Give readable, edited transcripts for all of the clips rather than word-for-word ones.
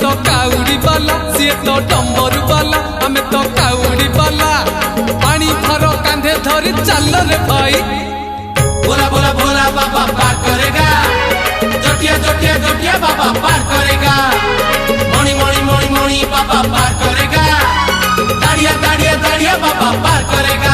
तो काउड़ी वाला सी तो डम्बरू वाला आमे तो काउड़ी वाला पानी भर कांधे धरी चल रे भाई भोला भोला भोला बाबा पार करेगा जोटिया जोटिया जोटिया बाबा पार करेगा मणि मणि मणि मणि बाबा पार करेगा दाड़िया दाड़िया दाड़िया बाबा पार करेगा।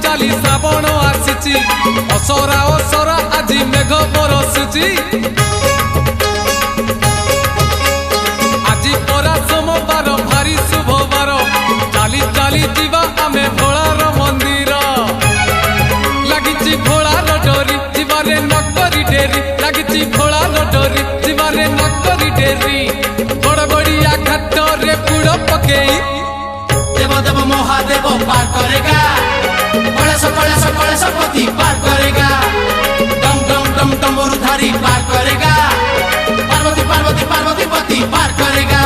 चाली श्रावण आसी असरा असरा आज मेघ बरसुची आज परा सोमवार भारी शुभवार चाली चाली जीवा आमे भोलार मंदिर लगी भोलार डोरी जीवारे नकरी डेरी लगी भोलार डोरी जीवारे नकरी डेरी बड़ बड़िया घाट रे पुड़ पकेई देव देव महादेव पार करेगा कलेश पति पार करेगा डम डम डम डमरूधारी पार करेगा पार्वती पार्वती पार्वती पति पार करेगा।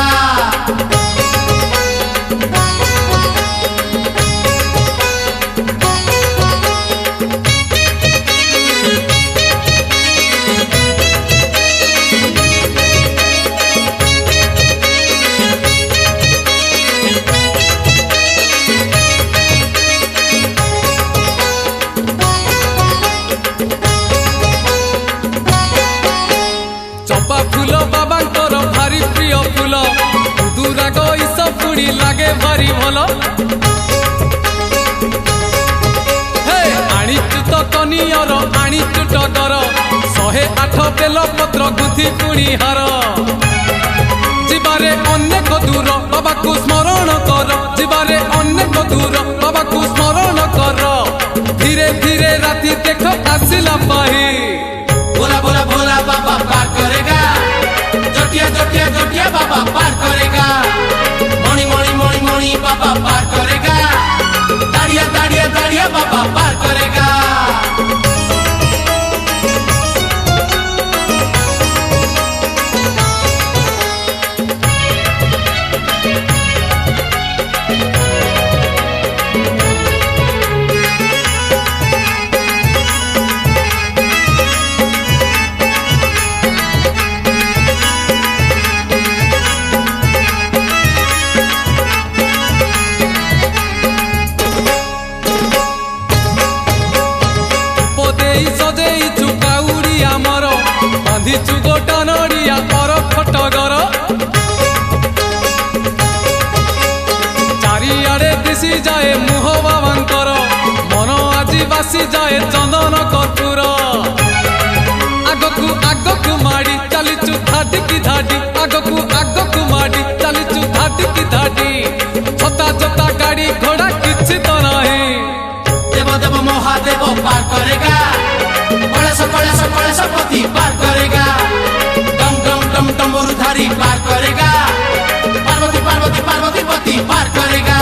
चंपा फूल बाबा भारी प्रिय फूल दुराग ईस पुणी लगे भारी भल आणीचु तो कनियर आणीचु टगर 108 बेल पत्र गुथी पुणी हार जीवारे अनेक दूर बाबा को स्मरण कर जीवारे अनेक दूर बाबा को स्मरण कर धीरे धीरे राति देख आसिला पाही भोला भोला भोला बाबा पार करेगा जोटिया जोटिया जोटिया बाबा पार करेगा मणि मणि मणि मणि बाबा पार करेगा दाड़िया दाड़िया दाड़िया बाबा पार करेगा। सजेइचु काउड़ी आमर बांधिचु गोटा नड़िया पर खटगर चारिआडे दिशी जाए मुह बाबांकर मन आज बासी जाए चंदन कर्पूर आगकू माड़ी चलीचु धाडिकी धाडी आगकू माड़ी चलीचु धाडिकी धाडी छता छता गाड़ी घोड़ा किछि तो नहीं देव देव महादेव पार करेगा कलेश पति पार करेगा डम डम डम डमरूधारी पार करेगा पार्वती पार्वती पार्वती पति पार करेगा।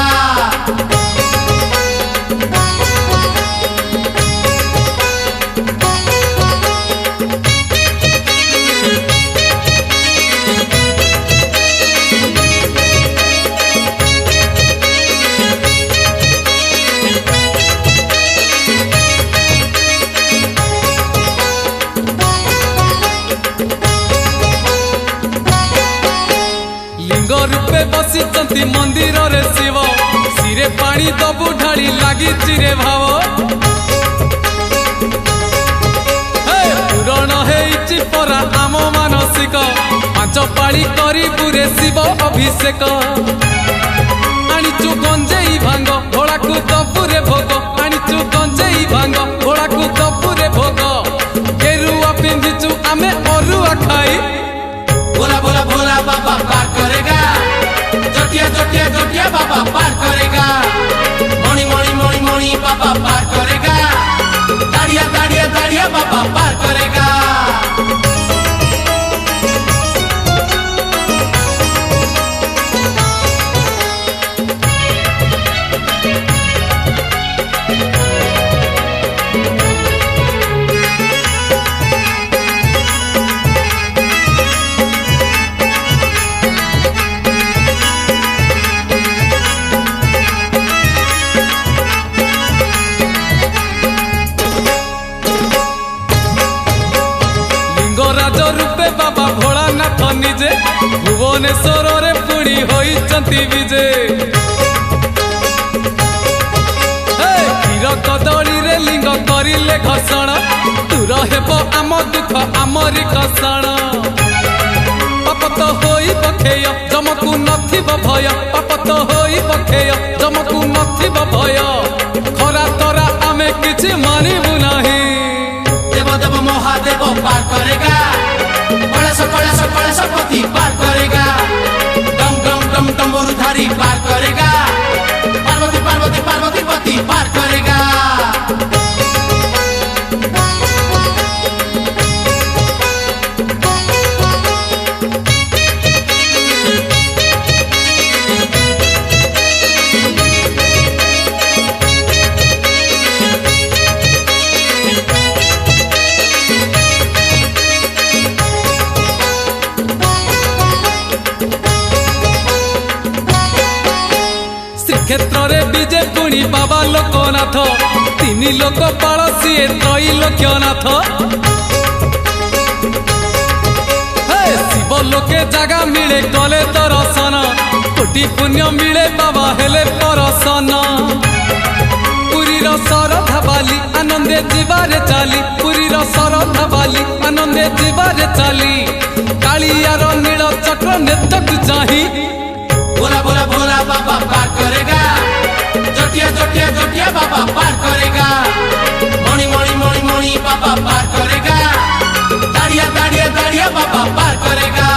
रूपे बसी मंदिर रे शिव सिरे पानी दबु ढाली लगी रे भाव पूरण हेइछि परा आम मानसिक 5 पाली करी पुरे शिव अभिषेक आणीचु गंजेई भांग भोला को दबुरे भोग आणीचु गंजेई भांग भोला को दबुरे भोग गेरुआ पिंधिचु आमे अरुआ खाई भोला भोला भोला बाबा पार करेगा जोटिया जोटिया जोटिया बाबा पार करेगा मणि मणि मणि मणि बाबा पार करेगा दाड़िया दाड़िया दाड़िया बाबा पार करेगा। भुवनेश्वर रे पुणी होइचंती विजे क्षीर कदली रे लिंग करिले घर्षण दूर हेब आम दुख आमरी घर्षण पाप तो होई पखेय जमकु नथिब भय पाप तो होई पखेय जमकु नथिब भय खरा तरा आमे किछि मानिबु नाही देव देव महादेव पार करेगा कलेश पति पार करेगा डम डम डम डमरुधारी पार करेगा पार्वती पार्वती पार्वती पति पार करेगा क्षेत्र रे विजे पुणी बाबा लोकनाथ तीन लोक पाल सीए त्रैलोक्यनाथ शिव लोके जगह मिले गले दर्शन कोटि पुण्य मिले बाबा हेले परसन पुरी सरधा बाली आनंदे जीवारे चाली पुरी सरधा बाली आनंदे जीवारे चाली कालियार नील चक्र नेतक चाही बोला बोला बोला बाबा पार करेगा जटिया जटिया जटिया बाबा पार करेगा मणि मणि मणि मणि बाबा पार करेगा दाड़िया दाड़िया दाड़िया बाबा पार करेगा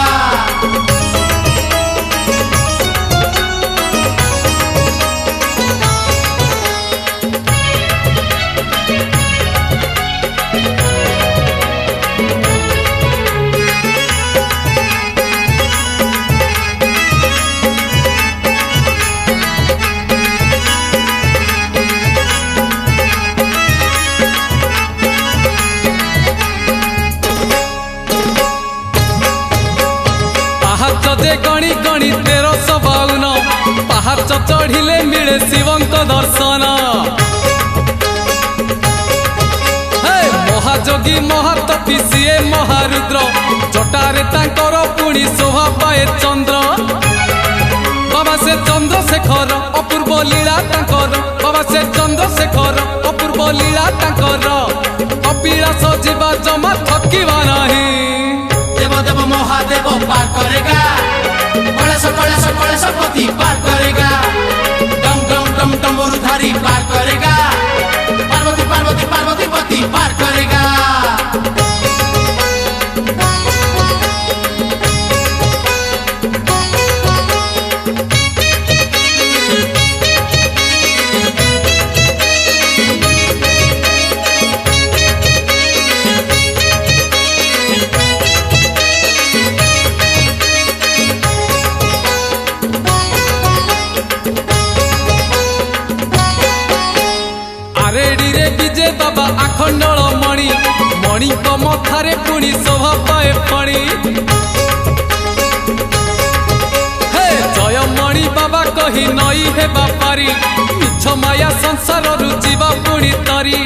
गणी गणी 1352 पहाड़ चढ़िले मिले शिवंक दर्शन महाजोगी महातपी सीए महारुद्र जटारे तांकर पुणी शोभा पाए चंद्र बाबा से चंद्रशेखर अपूर्व लीला तांकर बाबा से चंद्रशेखर अपूर्व लीला तांकर कपिलास जीवा जमा थकिबा नहीं देव देव महादेव पार करेगा कलेश पति पार करेगा डम डम डम डमरुधारी पार करेगा पार्वती पार्वती पार्वती पति पार करेगा विजय बाबा आखंडल मणि मणि मथारे पुणी शोभा पाए फणी जय मणि बाबा कही नई हे बापारी मिछ माया संसार जीवा पुणी तरी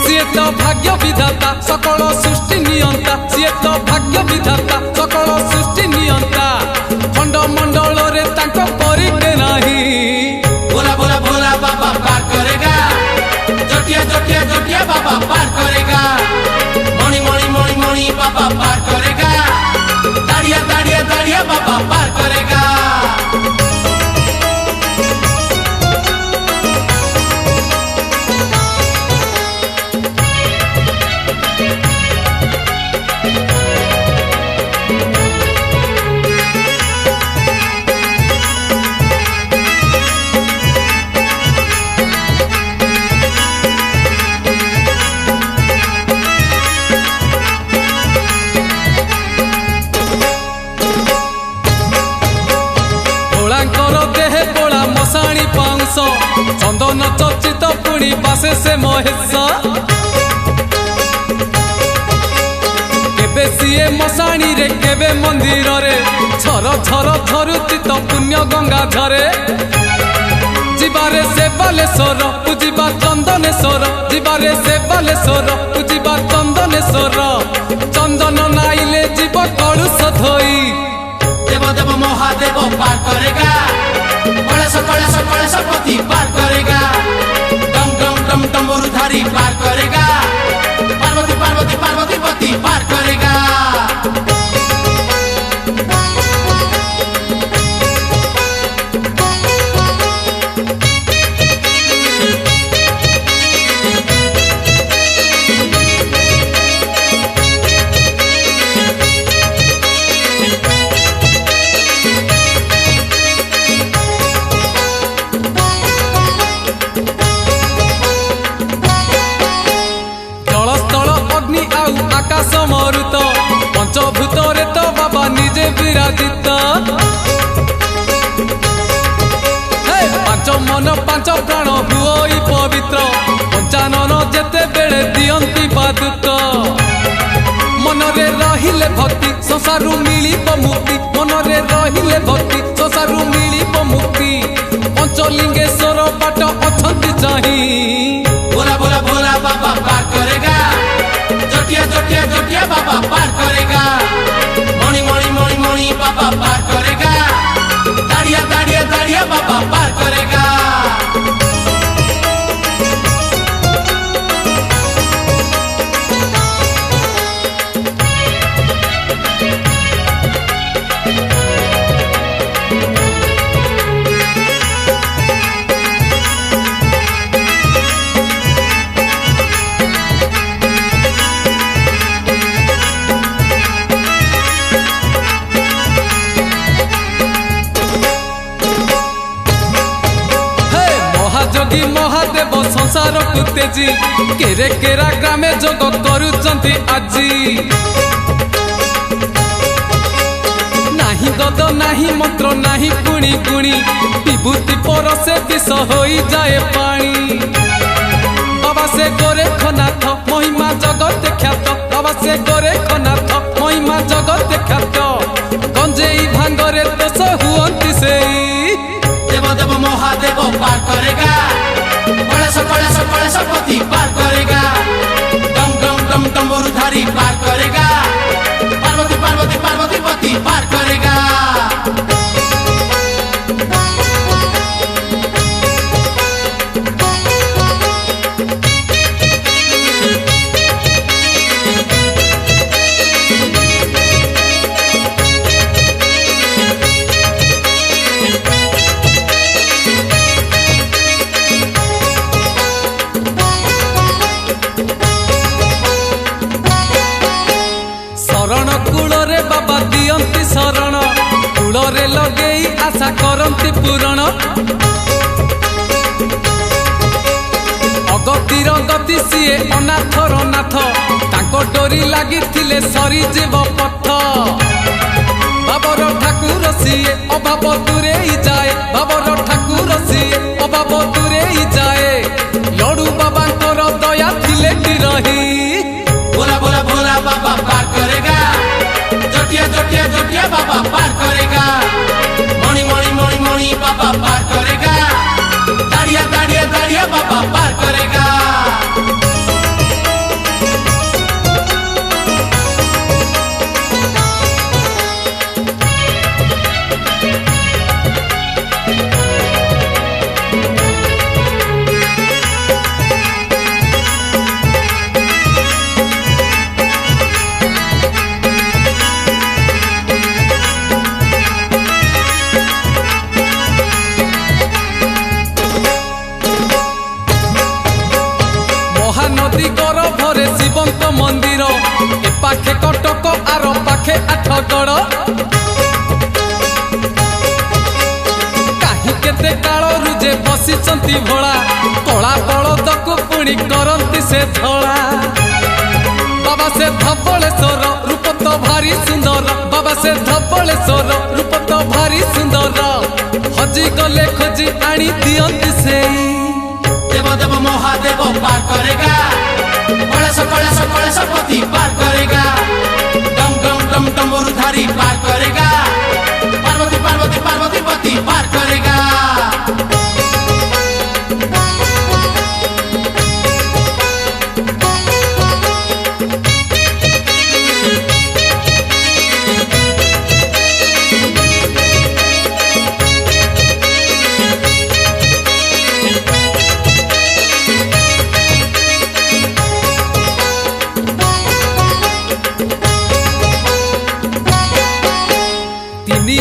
सीए तो भाग्य विधाता सकल सृष्टि नियंता सीए तो भाग्य विधाता सकल सृष्टि नियंता खंड मंडल रे तांको परिके नाही बोला बोला बोला बाबा पार करेगा जटिया जटिया जटिया बाबा पार करेगा मणि मणि मणि मणि बाबा पार करेगा दाड़िया दाड़िया दाड़िया बाबा पार करेगा चंदन चर्चित पुणी बासे से महेश केबे सीए मशाणी रे केबे मंदिर रे छर छर झरुची तो पुण्य गंगा झरे जीवारे से बालेश्वर पूजिबा चंदनेश्वर जीवारे से बालेश्वर पूजिबा चंदनेश्वर चंदन नाइले जीव कलुष धोई ବିରାଜିତ ପାଞ୍ଚ ମନ ପାଞ୍ଚ ପ୍ରାଣ ହୁଅଇ ପବିତ୍ର ପଞ୍ଚାନନ ଯେତେବେଳେ ଦିଅନ୍ତି ପାଦୁକ ମନରେ ରହିଲେ ଭକ୍ତି ସଂସାରୁ ମିଳିବ ମୁକ୍ତି ମନରେ ରହିଲେ ଭକ୍ତି ସଂସାରୁ ମିଳିବ ମୁକ୍ତି ପଞ୍ଚଲିଙ୍ଗେଶ୍ୱର ବାଟ ଅଛନ୍ତି ଚାହିଁ भोला भोला भोला बाबा पार करेगा जोटिया जोटिया जोटिया बाबा पार करेगा मणि मणि मणि मणि बाबा पार करेगा दाड़िया दाड़िया दाड़िया बाबा पार करेगा যোগী মহাদেব সংসার তেজি কেরে কেরা গ্রামে যোগ করুচন্তি আজি নাহি গদ নাহি মন্ত্র নাহি গুণি গুণি বিভূতি পরশে বিষ হয়ে যায় পানি বাবা সে গোরেখনাথ মহিমা জগতে খ্যাত বাবা সে গোরেখনাথ মহিমা জগতে খ্যাত গঞ্জেই ভাঙ্গরে দোষ হুয়ন্তি সেই देव देव महादेव पार करेगा कलेश पति पार करेगा डम डम डम डमरुधारी पार करेगा पार्वती पार्वती पार्वती पति पार करेगा शरण कूଳରେ बाबा दियंती शरण कूଳରେ लगेई आशा करंती पूरण अगतिर गति सीए अनाथर नाथ ताको डोरी लागिथिले सरीजीव पथ बाबर ठाकुर सीए अभाव दूरेई जाए बाबर ठाकुर सीए अभाव दूरेई जाए लडू बाबांकर दया थिले कि रही भोला भोला भोला बाबा पार करेगा जोटिया जोटिया जोटिया बाबा पार करेगा मणि मणि मणि मणि बाबा पार करेगा दाड़िया दाड़िया दाड़िया बाबा पार करेगा महानदी गरभरे शिवंत मंदिर ए पाखे कटक आर पाखे आठगड़ काहि केते कालरू जे बसिचंती भोला कला बलदकु पुणी करंती से धड़ा बाबा से धबलेश्वर रूप तो भारी सुंदर बाबा से धबलेश्वर रूप तो भारी सुंदर हजी गले खोजी आनी दियंती से देव देव महादेव पार करेगा कलेश पति पार करेगा डम डम डम डमरुधारी पार करेगा पार्वती पार्वती पार्वती पति पार करेगा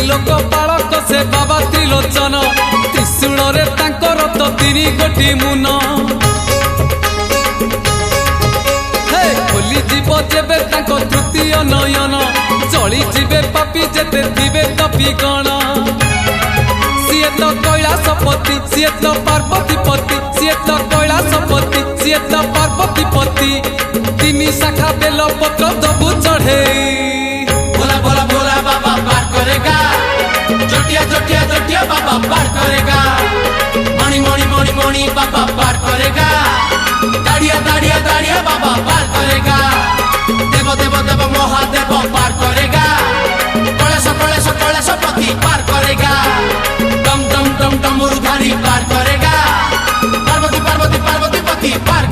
लोक पालक से बाबा त्रिलोचन त्रिशूल रे तांकर तो तिनी गोटी मुन खोली जीव जेबे तांको तृतीय नयन चली जीवे पापी जेते दिवे तपी गण सीए तो कैलाशपति सीए तो पार्वती पति सीए तो कैलाशपति सीए तो पार्वती पति तीन शाखा बेल पत्र दबु चढ़े भोला भोला भोला बाबा पार करे करेगा जटिया जटिया जटिया बाबा पार करेगा मणि मणि मणि मणि बाबा पार करेगा दाड़िया दाड़िया दाड़िया बाबा पार करेगा देव देव देव महादेव पार करेगा कलेश पति पार करेगा डम डम डम डमरुधारी पार करेगा पार्वती पार्वती पार्वती पति पार